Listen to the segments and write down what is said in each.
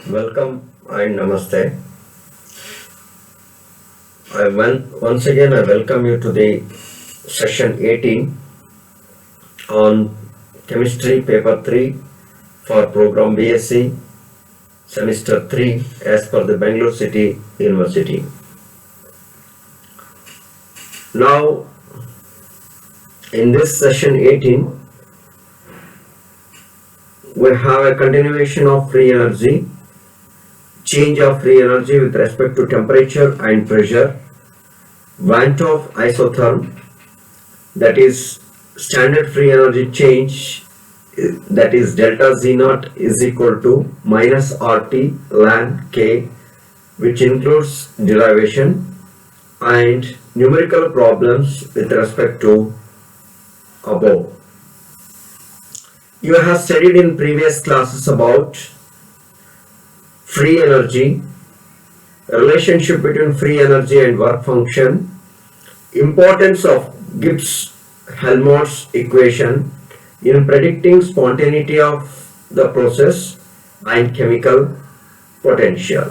Welcome and namaste. Once again I welcome you to the session 18 on chemistry paper 3 for program BSc semester 3 as per the Bangalore City University. Now in this session 18 we have a continuation of free energy, change of free energy with respect to temperature and pressure, Van 't Hoff isotherm, that is standard free energy change, that is delta Z naught is equal to minus RT ln K, which includes derivation and numerical problems with respect to above. You have studied in previous classes about free energy, relationship between free energy and work function, importance of Gibbs-Helmholtz equation in predicting spontaneity of the process and chemical potential.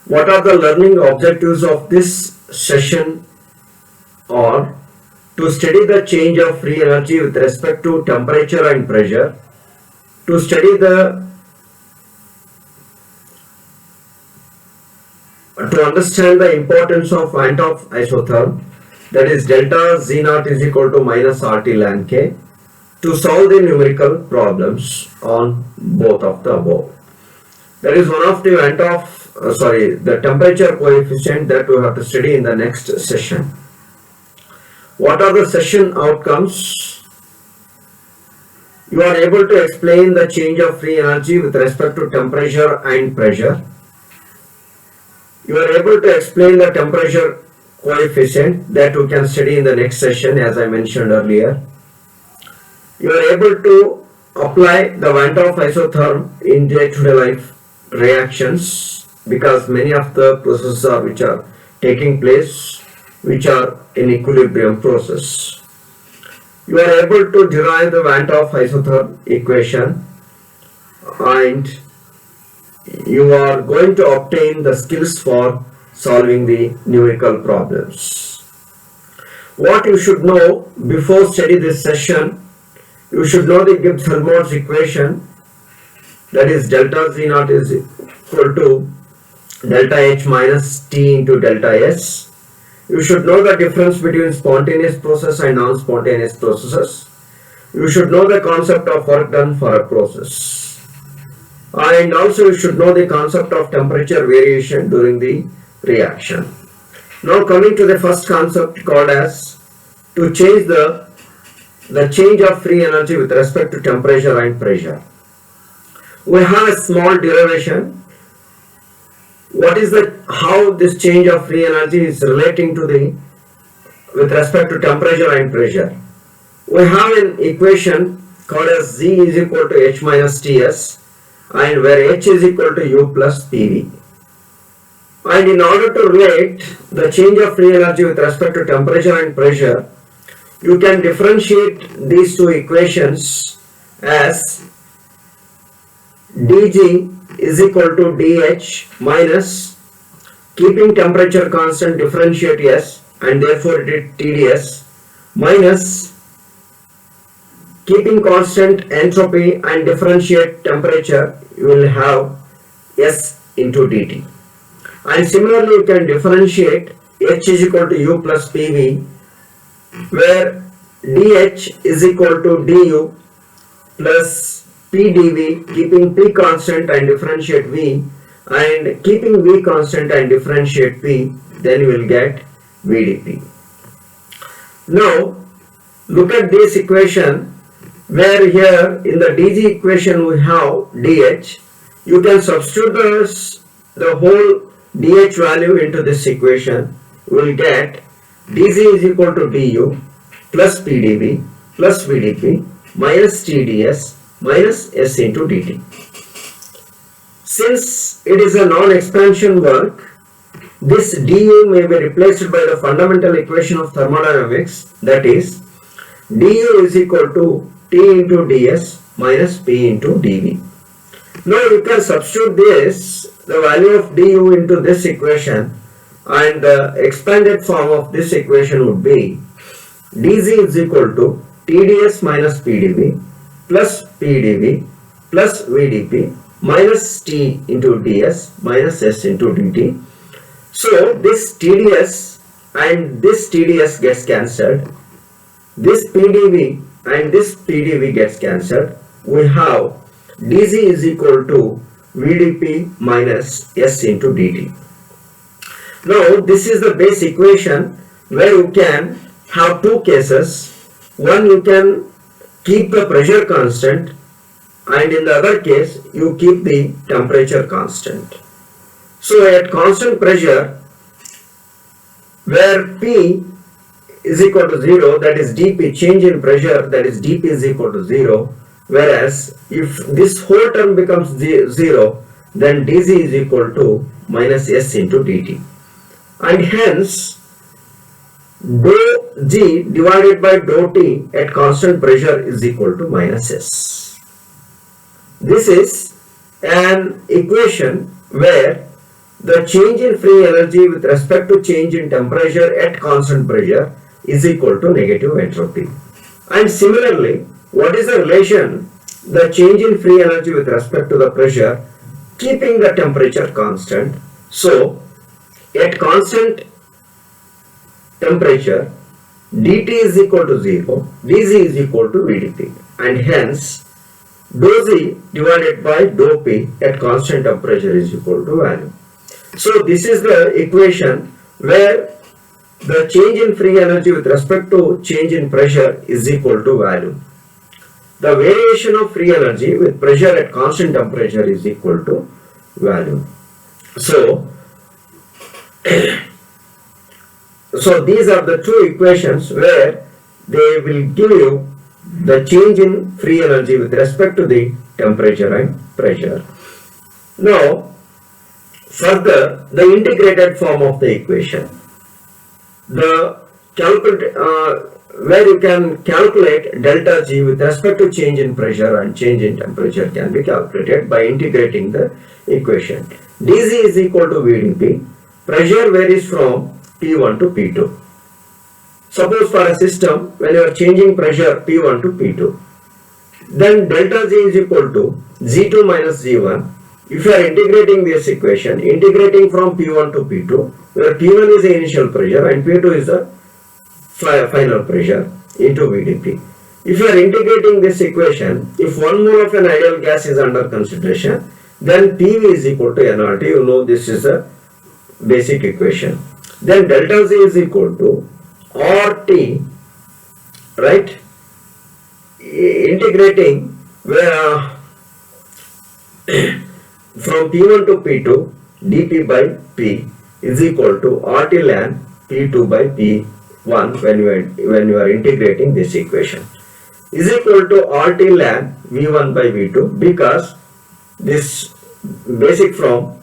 What are the learning objectives of this session are to study the change of free energy with respect to temperature and pressure, to study to understand the importance of Van 't Hoff isotherm, that is delta Z naught is equal to minus RT ln K, to solve the numerical problems on both of the above. That is one of the Van 't Hoff, the temperature coefficient that we have to study in the next session. What are the session outcomes? You are able to explain the change of free energy with respect to temperature and pressure. You are able to explain the temperature coefficient that we can study in the next session, as I mentioned earlier. You are able to apply the Van 't Hoff isotherm in day-to-day life reactions, because many of the processes which are taking place, which are in equilibrium process. You are able to derive the Van 't Hoff isotherm equation, and you are going to obtain the skills for solving the numerical problems. What you should know before study this session, you should know the Gibbs-Helmholtz equation, that is delta Z naught is equal to delta H minus T into delta S. You should know the difference between spontaneous process and non-spontaneous processes. You should know the concept of work done for a process. And also you should know the concept of temperature variation during the reaction. Now coming to the first concept called as to change the change of free energy with respect to temperature and pressure. We have a small derivation. What is how this change of free energy is relating to with respect to temperature and pressure? We have an equation called as Z is equal to H minus Ts, and where H is equal to U plus PV. And in order to relate the change of free energy with respect to temperature and pressure, you can differentiate these two equations as dG is equal to dH minus, keeping temperature constant, differentiate S, and therefore it is TdS, minus keeping constant entropy and differentiate temperature, you will have S into dt. And similarly you can differentiate H is equal to U plus PV, where dH is equal to du plus PdV, keeping P constant and differentiate V, and keeping V constant and differentiate P, then you will get VdP. Now look at this equation, where here in the dG equation we have dH. You can substitute the whole dH value into this equation. You will get dG is equal to du plus PdV plus VdP minus TdS minus S into dt. Since it is a non-expansion work, this du may be replaced by the fundamental equation of thermodynamics, that is du is equal to T into ds minus P into dV. Now you can substitute this, the value of du into this equation, and the expanded form of this equation would be dz is equal to TdS minus PdV plus PdV plus VdP minus T into ds minus S into dt. So this TdS and this TdS gets cancelled. This PdV and this PdV gets cancelled. We have dz is equal to VdP minus S into dt. Now this is the base equation where you can have two cases. One, you can keep the pressure constant, and in the other case you keep the temperature constant. So at constant pressure, where P is equal to 0, that is dP, change in pressure, that is dP is equal to 0, whereas if this whole term becomes 0, then dz is equal to minus S into dt, and hence dou G divided by dou T at constant pressure is equal to minus S. This is an equation where the change in free energy with respect to change in temperature at constant pressure is equal to negative entropy. And similarly, what is the relation, the change in free energy with respect to the pressure keeping the temperature constant? So at constant temperature, dt is equal to 0, dz is equal to VdP, and hence dou Z divided by dou P at constant temperature is equal to value. So this is the equation where the change in free energy with respect to change in pressure is equal to value. The variation of free energy with pressure at constant temperature is equal to value. So these are the two equations where they will give you the change in free energy with respect to the temperature and pressure. Now, further, the integrated form of the equation, where you can calculate delta G with respect to change in pressure and change in temperature can be calculated by integrating the equation. dz is equal to VdP. Pressure varies from P1 to P2. Suppose for a system, when you are changing pressure P1 to P2, then delta G is equal to Z2 minus Z1. If you are integrating this equation, integrating from P1 to P2, where P1 is the initial pressure and P2 is the final pressure into VdP. If you are integrating this equation, if 1 mole of an ideal gas is under consideration, then PV is equal to nRT. You know this is a basic equation. Then delta Z is equal to RT, right? Integrating where from P1 to P2, dP by P is equal to RT ln P2 by P1 when you are integrating this equation is equal to RT ln V1 by V2, because this basic from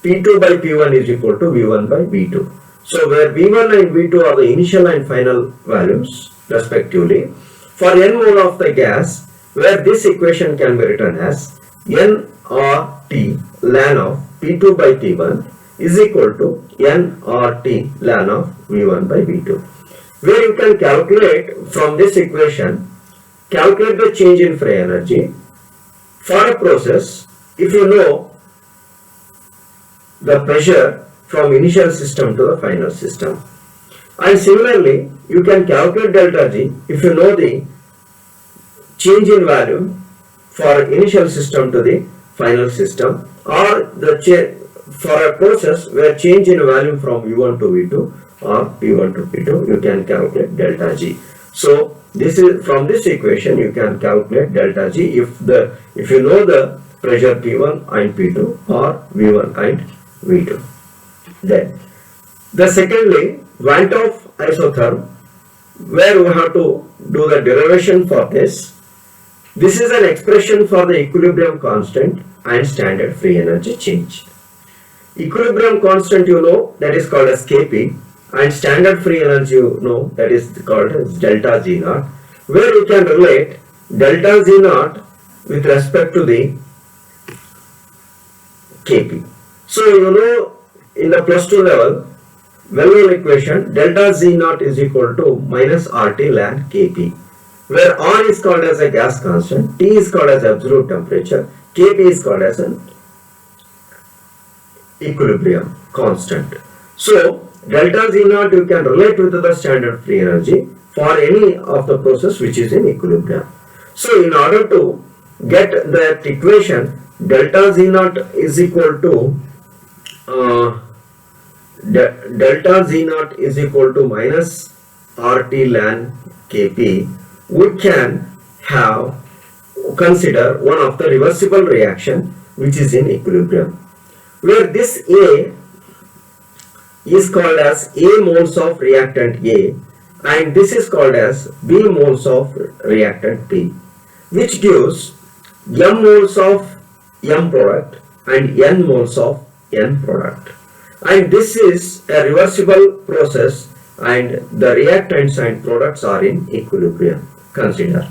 P2 by P1 is equal to V1 by V2. So where V1 and V2 are the initial and final values respectively, for n mole of the gas, where this equation can be written as nRT ln of P2 by P1 is equal to nRT ln of V1 by V2, where you can calculate from this equation, calculate the change in free energy for a process if you know the pressure from initial system to the final system. And similarly, you can calculate delta G if you know the change in value for initial system to the final system, or for a process where change in value from V1 to V2 or P1 to P2, you can calculate delta G. So this is from this equation you can calculate delta G if you know the pressure P1 and P2 or V1 and V2. Then the secondly, Van 't Hoff isotherm, where we have to do the derivation for this. This is an expression for the equilibrium constant and standard free energy change. Equilibrium constant you know, that is called as Kp, and standard free energy you know, that is called as delta Z naught, where you can relate delta Z naught with respect to the Kp. So in the plus 2 level, well-known equation delta Z naught is equal to minus RT ln Kp, where R is called as a gas constant, T is called as absolute temperature, Kp is called as an equilibrium constant. So delta Z naught you can relate with the standard free energy for any of the process which is in equilibrium. So in order to get that equation, delta Z naught is equal to delta Z naught is equal to minus RT ln Kp, we can consider one of the reversible reaction which is in equilibrium, where this A is called as A moles of reactant A and this is called as B moles of reactant B, which gives M moles of M product and N moles of N product. And this is a reversible process and the reactants and products are in equilibrium. Consider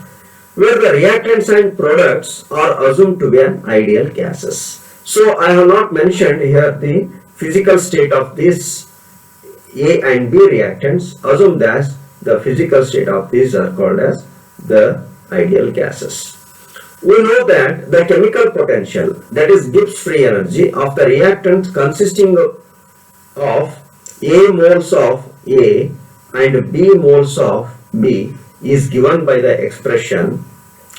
where the reactants and products are assumed to be an ideal gases. So I have not mentioned here the physical state of this A and B reactants. Assume that the physical state of these are called as the ideal gases. We know that the chemical potential, that is Gibbs free energy of the reactant consisting of A moles of A and B moles of B is given by the expression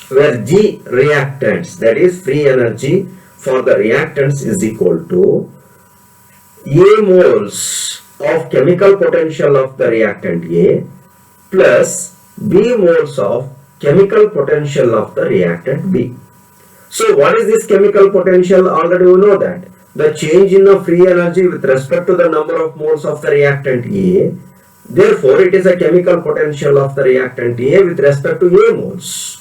where G reactants, that is free energy for the reactants, is equal to A moles of chemical potential of the reactant A plus B moles of chemical potential of the reactant B. So what is this chemical potential? Already we know that the change in the free energy with respect to the number of moles of the reactant A, therefore it is a chemical potential of the reactant A with respect to A moles.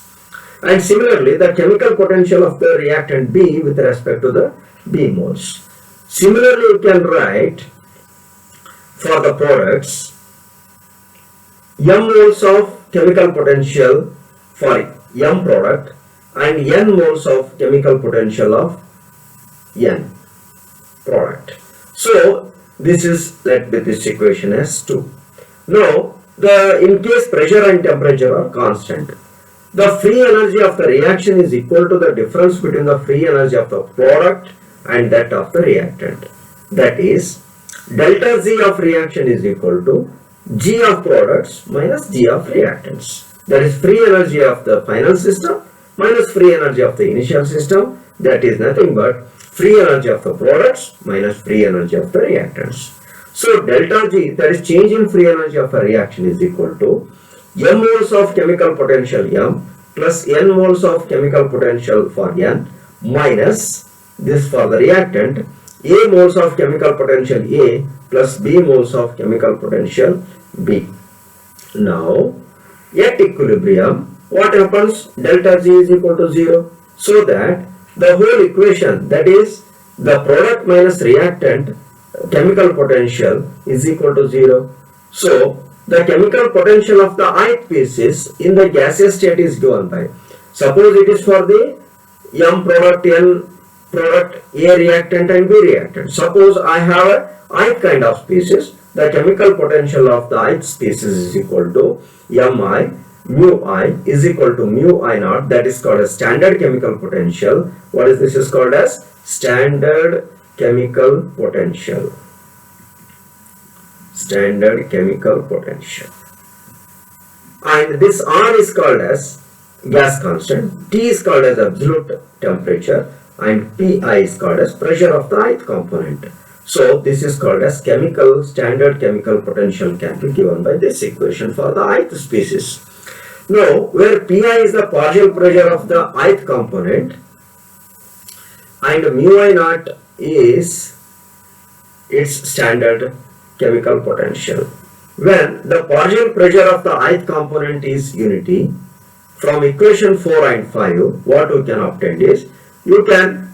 And similarly the chemical potential of the reactant B with respect to the B moles. Similarly you can write for the products M moles of chemical potential for M product and N moles of chemical potential of N product. So this is let with this equation as 2. Now in case pressure and temperature are constant, the free energy of the reaction is equal to the difference between the free energy of the product and that of the reactant. That is delta Z of reaction is equal to G of products minus G of reactants. That is free energy of the final system minus free energy of the initial system. That is nothing but free energy of the products minus free energy of the reactants. So delta G, that is change in free energy of a reaction, is equal to M moles of chemical potential M plus N moles of chemical potential for N minus this for the reactant A moles of chemical potential A plus B moles of chemical potential B. Now at equilibrium what happens? Delta Z is equal to 0, so that the whole equation, that is the product minus reactant chemical potential, is equal to 0. So the chemical potential of the ith species in the gaseous state is given by, suppose it is for the M product, N product, A reactant and B reactant. Suppose I have a ith kind of species, the chemical potential of the ith species is equal to Mi mu I is equal to mu I naught, that is called as standard chemical potential. What is this is called as standard chemical potential. Standard chemical potential. And this R is called as gas constant, T is called as absolute temperature and Pi is called as pressure of the ith component. So this is called as standard chemical potential can be given by this equation for the ith species. Now where Pi is the partial pressure of the ith component and mu I naught is its standard chemical potential. When the partial pressure of the ith component is unity, from equation 4 and 5 what we can obtain is, you can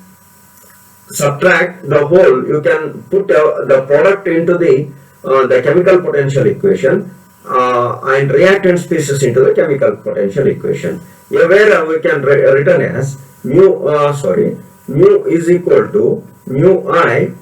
subtract the whole, you can put the product into the chemical potential equation and reactant species into the chemical potential equation. Here where we can written as mu is equal to mu I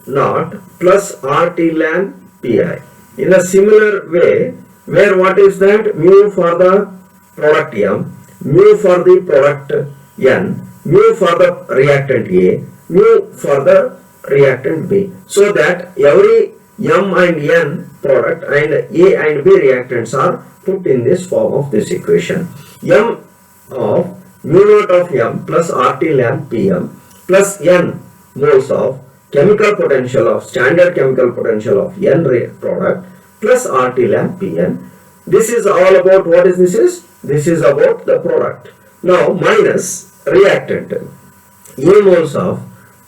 naught plus RT ln Pi. In a similar way, where what is that? Mu for the product M, mu for the product N, mu for the reactant A, mu for the reactant B. So that every M and N product and A and B reactants are put in this form of this equation. M of mu naught of M plus RT ln Pm plus N moles of chemical potential of standard chemical potential of N product plus RT ln Pn. This is all about what is this is? This is about the product. Now minus reactant. A moles of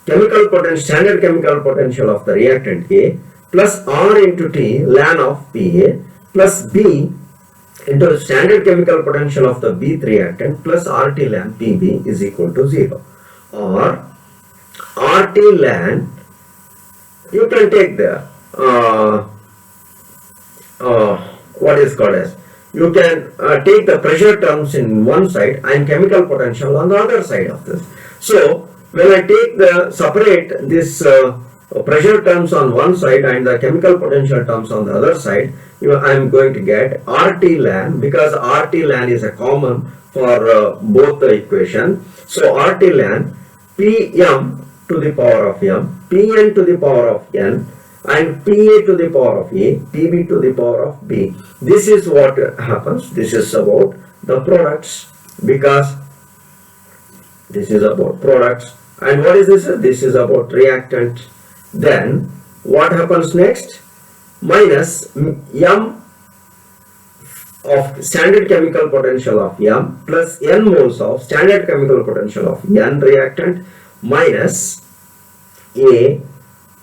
chemical potential, standard chemical potential of the reactant A plus R into T ln of Pa plus B into standard chemical potential of the B reactant plus RT ln Pb is equal to 0. Or RT ln, you can take the what is called as, you can take the pressure terms in one side and chemical potential on the other side of this. So when I take the separate this pressure terms on one side and the chemical potential terms on the other side, I am going to get RT ln, because RT ln is a common for both the equation. So RT ln Pm to the power of M, Pn to the power of N, and Pa to the power of A, Pb to the power of B. This is what happens. This is about the products, because this is about products. And what is this? This is about reactant. Then what happens next? Minus M of standard chemical potential of M plus N moles of standard chemical potential of N reactant minus A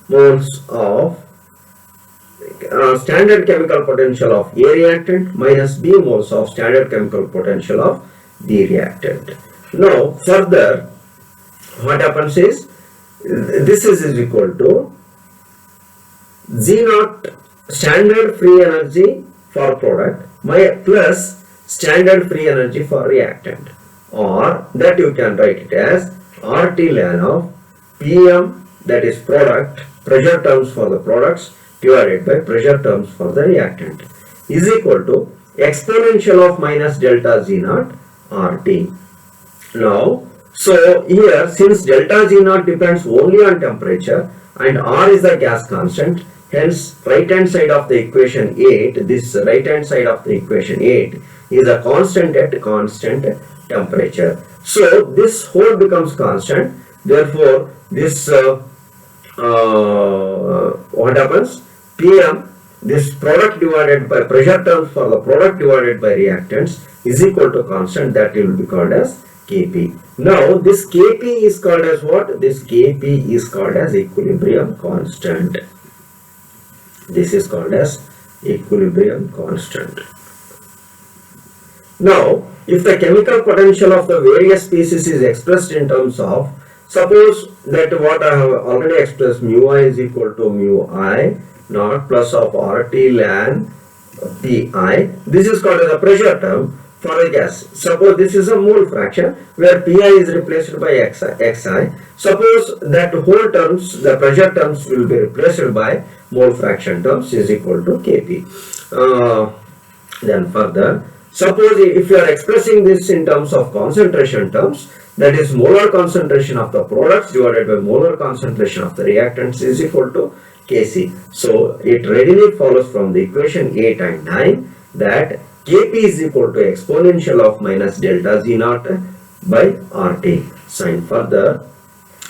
moles of standard chemical potential of A reactant minus B moles of standard chemical potential of B reactant. Now further what happens is, this is equal to Z naught standard free energy for product plus standard free energy for reactant, or that you can write it as RT ln of Pm, that is product, pressure terms for the products divided by pressure terms for the reactant, is equal to exponential of minus delta Z naught RT. Now, so here, since delta Z naught depends only on temperature and R is the gas constant, hence right hand side of the equation 8, this right hand side of the equation 8 is a constant at constant temperature. So this whole becomes constant. Therefore, this what happens? Pm, this product divided by pressure terms for the product divided by reactants is equal to constant, that will be called as Kp. Now this Kp is called as what? This Kp is called as equilibrium constant. This is called as equilibrium constant. Now, if the chemical potential of the various species is expressed in terms of, suppose that what I have already expressed, mu I is equal to mu I naught plus of RT ln Pi. This is called as a pressure term for a gas. Suppose this is a mole fraction where Pi is replaced by Xi. Suppose that whole terms, the pressure terms will be replaced by mole fraction terms, is equal to Kp. Then further, suppose if you are expressing this in terms of concentration terms, that is molar concentration of the products divided by molar concentration of the reactants is equal to Kc. So it readily follows from the equation 8 and 9 that Kp is equal to exponential of minus delta Z naught by RT. Sign further.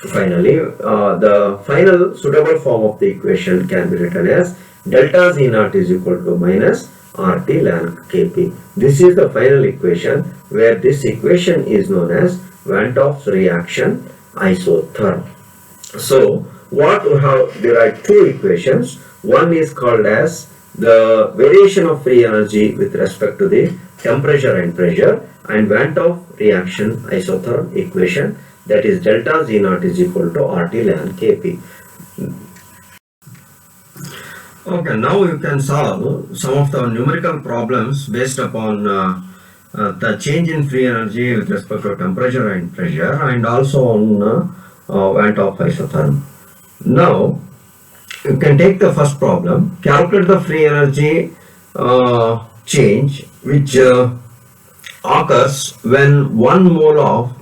Finally, the final suitable form of the equation can be written as delta Z naught is equal to minus RT ln Kp. This is the final equation, where this equation is known as Van 't Hoff's reaction isotherm. So what we have derived two equations. One is called as the variation of free energy with respect to the temperature and pressure, and Van 't Hoff reaction isotherm equation, that is delta Z naught is equal to RT ln Kp. Okay, now you can solve some of the numerical problems based upon the change in free energy with respect to temperature and pressure, and also on Van 't Hoff isotherm. Now you can take the first problem, calculate the free energy change which occurs when 1 mole of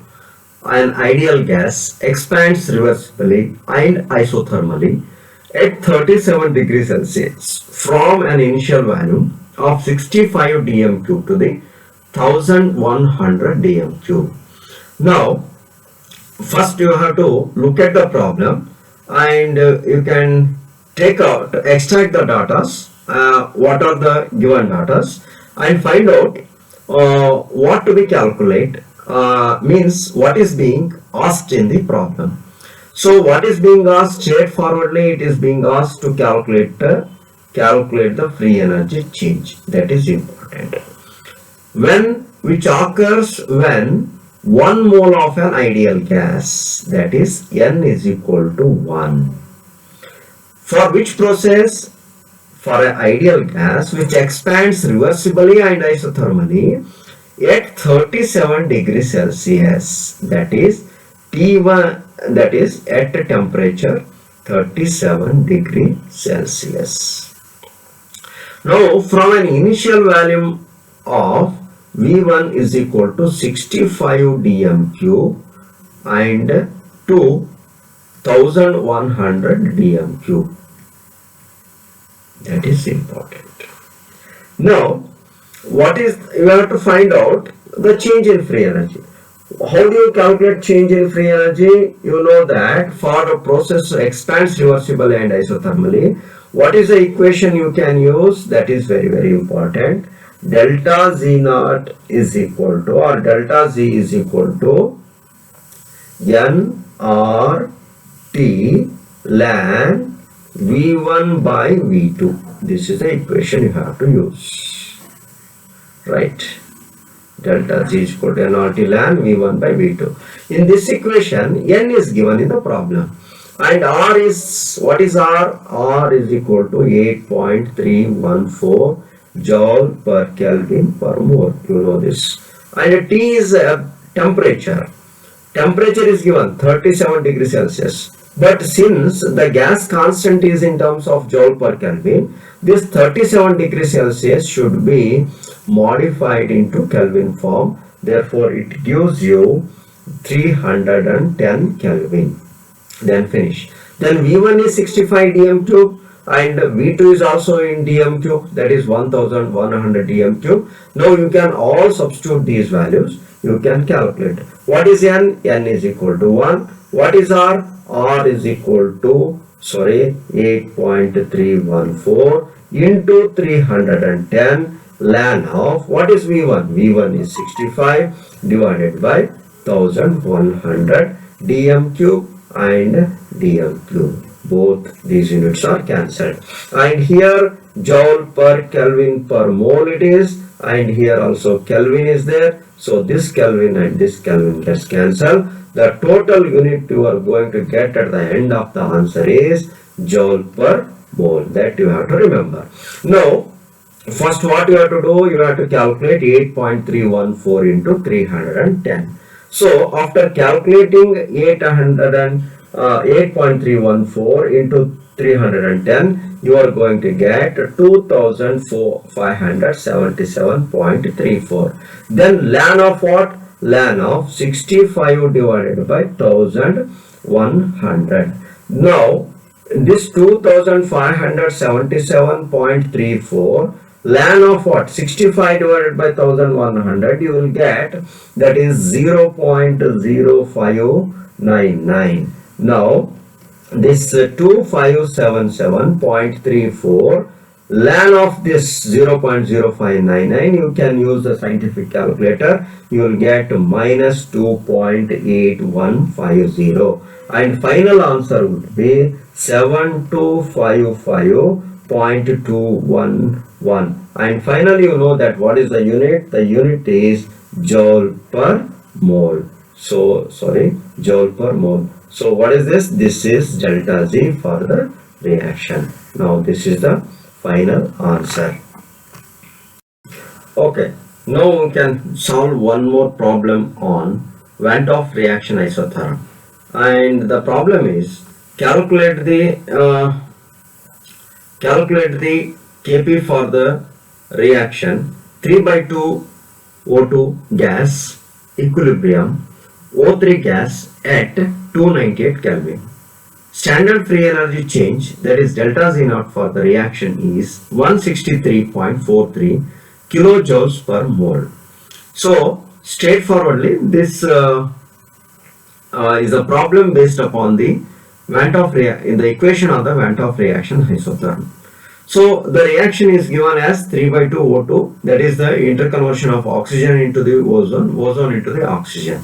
an ideal gas expands reversibly and isothermally at 37 degrees Celsius from an initial value of 65 dm cube to the 1100 dm cube. Now first you have to look at the problem and you can extract the data, what are the given data, and find out what to be calculate, means what is being asked in the problem. So what is being asked straightforwardly, it is being asked to calculate the free energy change. That is important. Which occurs when 1 mole of an ideal gas, that is N is equal to 1. For which process? For an ideal gas which expands reversibly and isothermally at 37 degrees Celsius, that is T1, that is at a temperature 37 degrees Celsius. Now from an initial value of V1 is equal to 65 dm cube and to 1100 dm cube. That is important. Now, you have to find out the change in free energy. How do you calculate change in free energy? You know that for the process expands reversibly and isothermally, what is the equation you can use? That is very, very important. Delta Z naught is equal to, or delta Z is equal to nRT ln V1 by V2. This is the equation you have to use, right? Delta Z is equal to nRT ln V1 by V2. In this equation, N is given in the problem. And R is, what is R? R is equal to 8.314 joule per Kelvin per mole. You know this. And T is a temperature. Temperature is given 37 degrees Celsius. But since the gas constant is in terms of joule per Kelvin, this 37 degrees Celsius should be modified into Kelvin form. Therefore, it gives you 310 Kelvin. Then finish. Then V1 is 65 dm cube and V2 is also in dm cube, that is 1100 dm cube. Now you can all substitute these values. You can calculate. What is N? N is equal to 1. What is R? R is equal to 8.314 into 310 ln of, what is V1? V1 is 65 divided by 1100 dm cube and dm cube. Both these units are cancelled. And here joule per Kelvin per mole it is, and here also Kelvin is there. So this Kelvin and this Kelvin gets cancelled. The total unit you are going to get at the end of the answer is joule per mole. That you have to remember. Now, first what you have to do, you have to calculate 8.314 into 310. So, after calculating 8.314 into 310, you are going to get 2577.34. Then ln of what? Ln of 65 divided by 1100. Now, this 2577.34 ln of what? 65 divided by 1100 you will get, that is 0.0599. Now this 2577.34 ln of this 0.0599, you can use the scientific calculator. You will get minus 2.8150, and final answer would be 7255.211. And finally, you know that what is the unit? The unit is joule per mole. So joule per mole. So what is this? This is delta Z for the reaction. Now this is the final answer. Okay, now we can solve one more problem on Van 't Hoff reaction isotherm. and the problem is calculate the Kp for the reaction 3 by 2 O2 gas equilibrium O3 gas at 298 Kelvin. Standard free energy change, that is delta Z naught for the reaction, is 163.43 kilojoules per mole. So straightforwardly this is a problem based upon the Van't Hoff in the equation of the Van't Hoff reaction isotherm. So the reaction is given as 3 by 2 O2, that is the interconversion of oxygen into the ozone into the oxygen.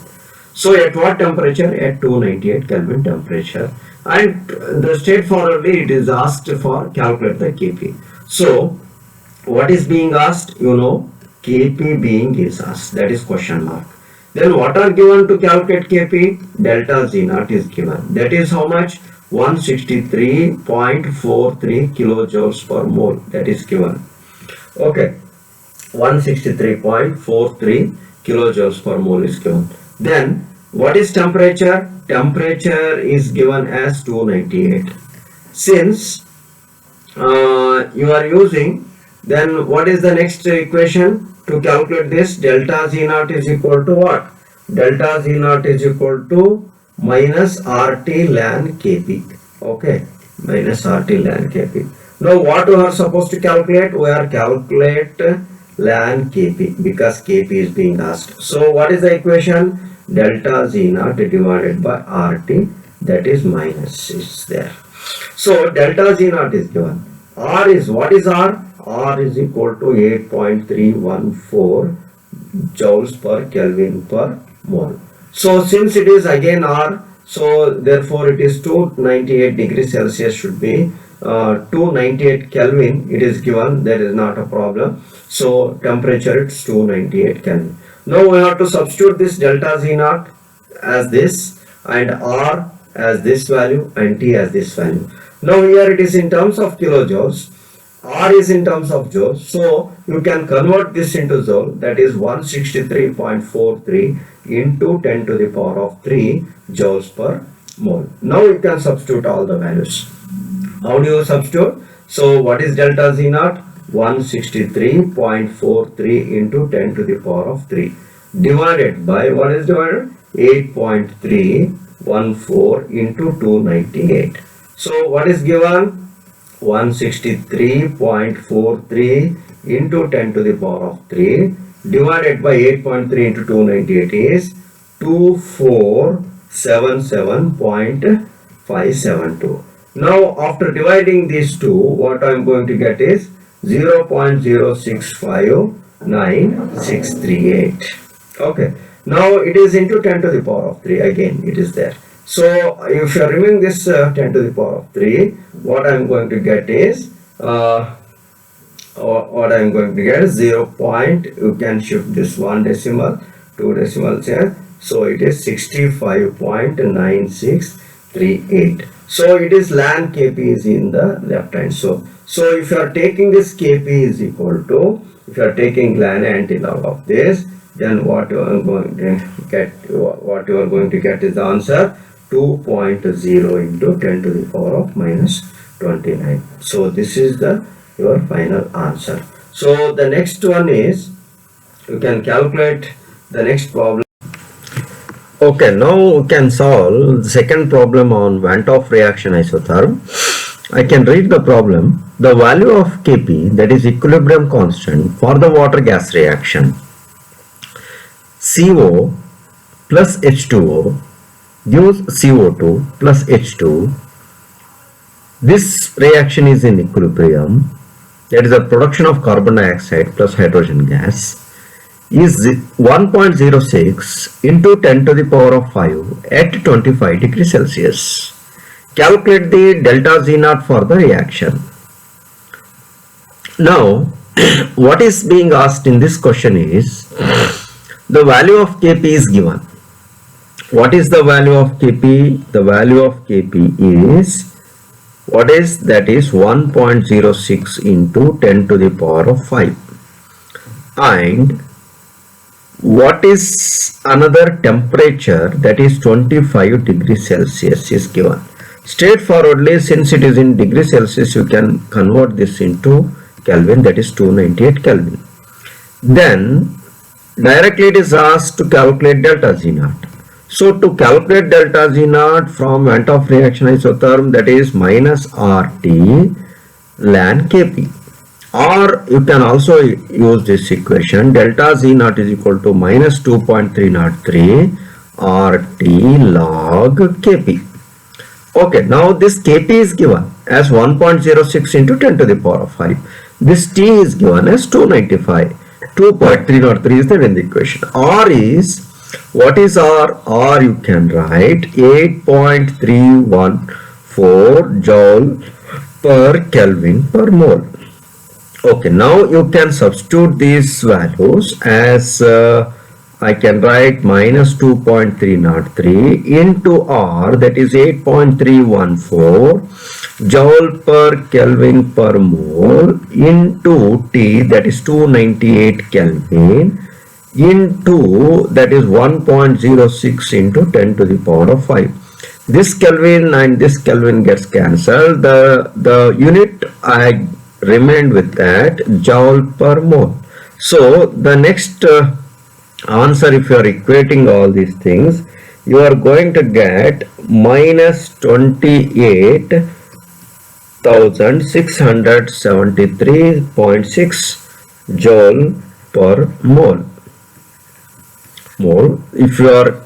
So at what temperature? At 298 Kelvin temperature. And the straightforwardly it is asked for calculate the Kp. So what is being asked? You know, Kp being is asked, that is question mark. Then what are given to calculate Kp? Delta Z naught is given. That is how much? 163.43 kilojoules per mole. That is given. Okay. 163.43 kilojoules per mole is given. Then what is temperature? Temperature is given as 298. Since you are using, then what is the next equation to calculate this? Delta Z naught is equal to what? Delta Z naught is equal to minus RT ln Kp. Okay, minus RT ln Kp. Now what we are supposed to calculate? We are calculate ln Kp because Kp is being asked. So what is the equation? Delta Z naught divided by RT, that is minus is there. So delta Z naught is given. R is, what is R? R is equal to 8.314 joules per Kelvin per mole. So since it is again R, so therefore it is 298 degrees Celsius should be 298 Kelvin. It is given, there is not a problem. So temperature it's 298 Kelvin. Now we have to substitute this delta Z naught as this and R as this value and T as this value. Now here it is in terms of kilojoules, R is in terms of joules, so you can convert this into joule, that is 163.43 into 10 to the power of 3 joules per mole. Now you can substitute all the values. How do you substitute? So what is delta Z naught? 163.43 into 10 to the power of 3 divided by, what is divided? 8.314 into 298. So what is given? 163.43 into 10 to the power of 3 divided by 8.3 into 298 is 2477.572. Now after dividing these two, what I am going to get is 0.065968. Okay. Now it is into 10 to the power of 3, again it is there. So if you are removing this 10 to the power of 3, what I am going to get is 0 point, you can shift this 1 decimal, 2 decimals here. So it is 65.9638. So it is ln Kp is in the left hand. So if you are taking this Kp is equal to, if you are taking ln antilog of this, then what you are going to get is the answer 2.0 into 10 to the power of minus 29. So this is your final answer. So the next one is, you can calculate the next problem. Okay, now we can solve the second problem on Van't Hoff reaction isotherm. I can read the problem. The value of Kp, that is equilibrium constant for the water gas reaction, CO plus H2O gives CO2 plus H2. This reaction is in equilibrium, that is a production of carbon dioxide plus hydrogen gas, is 1.06 into 10 to the power of 5 at 25 degrees Celsius. Calculate the delta Z naught for the reaction. Now, what is being asked in this question is, the value of Kp is given. What is the value of Kp? The value of Kp is, what is that? Is 1.06 into 10 to the power of 5. And What is another temperature that is 25 degrees Celsius is given. Straightforwardly, since it is in degrees Celsius, you can convert this into Kelvin, that is 298 Kelvin. Then directly it is asked to calculate delta Z naught. So to calculate delta Z naught from event of reaction isotherm, that is minus RT ln Kp. Or you can also use this equation, delta Z naught is equal to minus 2.303 RT log Kp. Okay, now this Kp is given as 1.06 into 10 to the power of 5. This T is given as 295. 2.303 is there in the equation. R is, what is R? R you can write 8.314 joule per Kelvin per mole. Okay, now you can substitute these values as I can write minus 2.303 into R, that is 8.314 joule per Kelvin per mole into T, that is 298 Kelvin, into that is 1.06 into 10 to the power of 5. This Kelvin and this Kelvin gets cancelled. The unit I remained with that, joule per mole. So the next answer, if you are equating all these things, you are going to get minus 28,673.6 joule per mole. If you are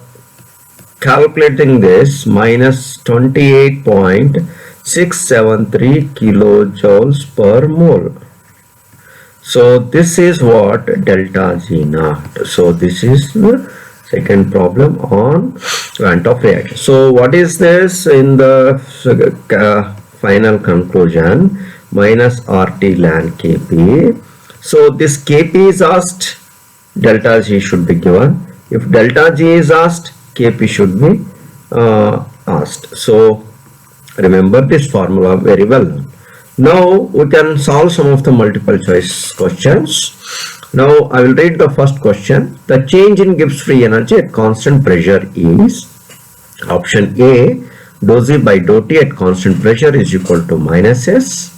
calculating this, minus 28.673 kilojoules per mole. So this is what delta Z naught. So this is the second problem on event of reaction. So what is this in the final conclusion? Minus RT ln Kp. So this Kp is asked, delta Z should be given. If delta G is asked, Kp should be asked. So remember this formula very well. Now we can solve some of the multiple choice questions. Now I will read the first question. The change in Gibbs free energy at constant pressure is option A, dou Z by dou T at constant pressure is equal to minus S.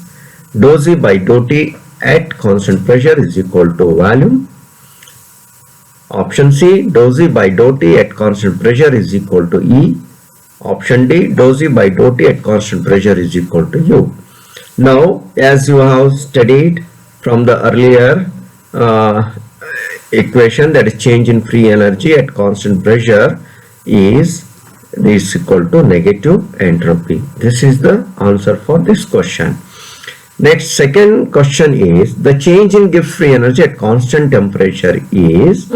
Dou Z by dou T at constant pressure is equal to volume. Option C, dou Z by dou T at constant pressure is equal to E. Option D, dou Z by dou T at constant pressure is equal to U. Now, as you have studied from the earlier equation, that is change in free energy at constant pressure is equal to negative entropy. This is the answer for this question. Next, second question is the change in Gibbs free energy at constant temperature is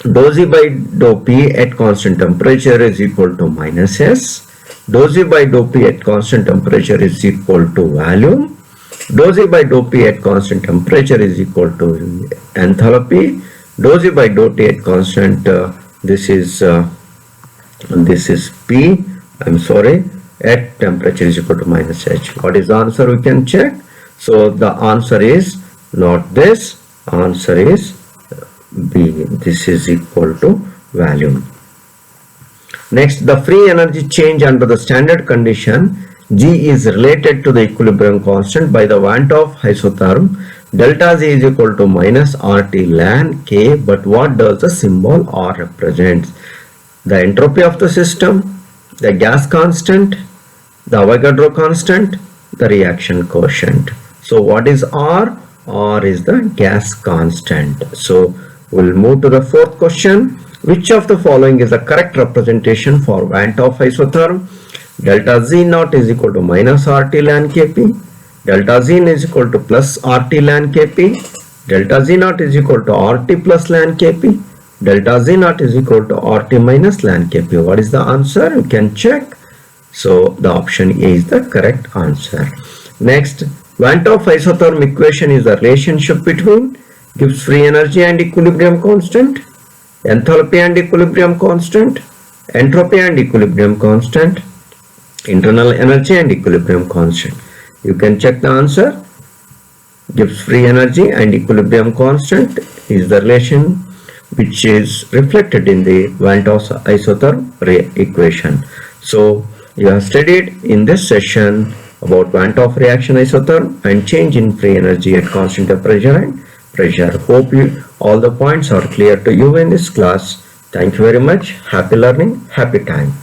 dou Z by dou P at constant temperature is equal to minus S. Dou Z by dou P at constant temperature is equal to volume. Dou Z by dou P at constant temperature is equal to enthalpy. Dou Z by dou T at constant this is P, I'm sorry, at temperature is equal to minus H. What is the answer? We can check. So the answer is not this, answer is B. This is equal to volume. Next, the free energy change under the standard condition G is related to the equilibrium constant by the Van 't Hoff isotherm. Delta Z is equal to minus RT ln K, but what does the symbol R represent? The entropy of the system, the gas constant, the Avogadro constant, the reaction quotient. So what is R? R is the gas constant. So we'll move to the fourth question. Which of the following is the correct representation for Van 't Hoff isotherm? Delta Z naught is equal to minus RT ln Kp. Delta Z is equal to plus RT ln Kp. Delta Z naught is equal to RT plus ln Kp. Delta Z naught is equal to RT minus ln Kp. What is the answer? You can check. So the option A is the correct answer. Next, Van 't Hoff isotherm equation is the relationship between Gibbs free energy and equilibrium constant, enthalpy and equilibrium constant, entropy and equilibrium constant, internal energy and equilibrium constant. You can check the answer. Gibbs free energy and equilibrium constant is the relation which is reflected in the Van T's isotherm equation. So you have studied in this session about Van T's reaction isotherm and change in free energy at constant temperature and pressure. Hope all the points are clear to you in this class. Thank you very much. Happy learning, happy time.